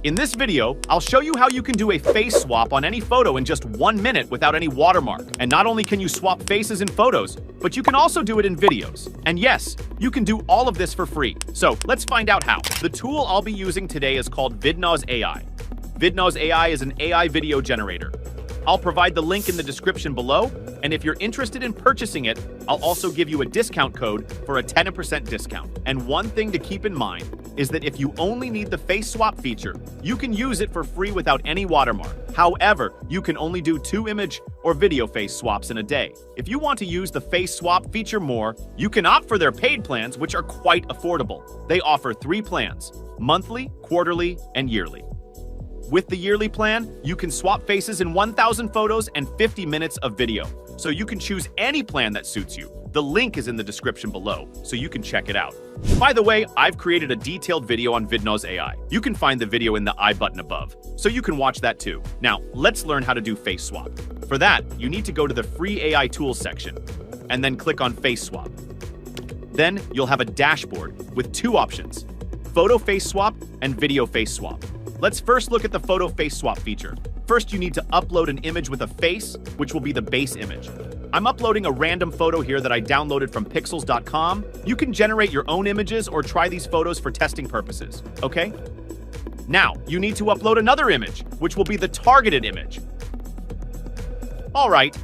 In this video, I'll show you how you can do a face swap on any photo in just 1 minute without any watermark. And not only can you swap faces in photos, but you can also do it in videos. And yes, you can do all of this for free. So let's find out how. The tool I'll be using today is called Vidnoz AI. Vidnoz AI is an AI video generator. I'll provide the link in the description below, and if you're interested in purchasing it, I'll also give you a discount code for a 10% discount. And one thing to keep in mind is that if you only need the face swap feature, you can use it for free without any watermark. However, you can only do 2 image or video face swaps in a day. If you want to use the face swap feature more, you can opt for their paid plans, which are quite affordable. They offer 3 plans: monthly, quarterly, and yearly. With the yearly plan, you can swap faces in 1,000 photos and 50 minutes of video. So you can choose any plan that suits you. The link is in the description below, so you can check it out. By the way, I've created a detailed video on Vidnoz AI. You can find the video in the I button above, so you can watch that too. Now, let's learn how to do face swap. For that, you need to go to the free AI tools section, and then click on face swap. Then you'll have a dashboard with 2 options: photo face swap and video face swap. Let's first look at the photo face swap feature. First, you need to upload an image with a face, which will be the base image. I'm uploading a random photo here that I downloaded from pixels.com. You can generate your own images or try these photos for testing purposes, okay? Now, you need to upload another image, which will be the targeted image. All right,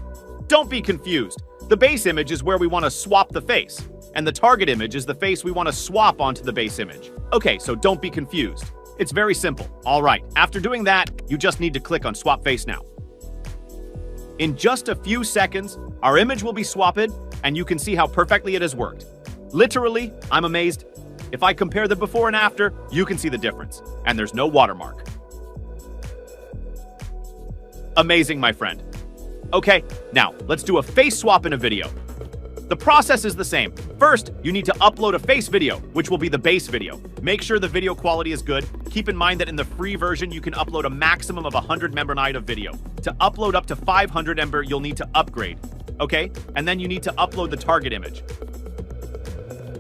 don't be confused. The base image is where we want to swap the face, and the target image is the face we want to swap onto the base image. Okay, so don't be confused. It's very simple. All right, after doing that, you just need to click on Swap Face Now. In just a few seconds, our image will be swapped, and you can see how perfectly it has worked. Literally, I'm amazed. If I compare the before and after, you can see the difference, and there's no watermark. Amazing, my friend. Okay, now let's do a face swap in a video. The process is the same. First, you need to upload a face video, which will be the base video. Make sure the video quality is good. Keep in mind that in the free version, you can upload a maximum of 100 MB of video. To upload up to 500 MB, you'll need to upgrade, okay? And then you need to upload the target image.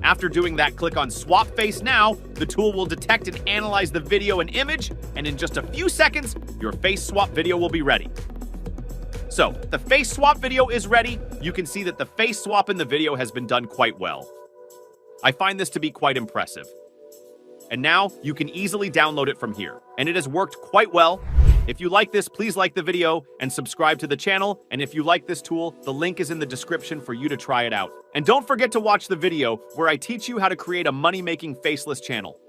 After doing that, click on Swap Face Now. The tool will detect and analyze the video and image, and in just a few seconds, your face swap video will be ready. So, the face swap video is ready. You can see that the face swap in the video has been done quite well. I find this to be quite impressive. And now, you can easily download it from here. And it has worked quite well. If you like this, please like the video and subscribe to the channel. And if you like this tool, the link is in the description for you to try it out. And don't forget to watch the video where I teach you how to create a money-making faceless channel.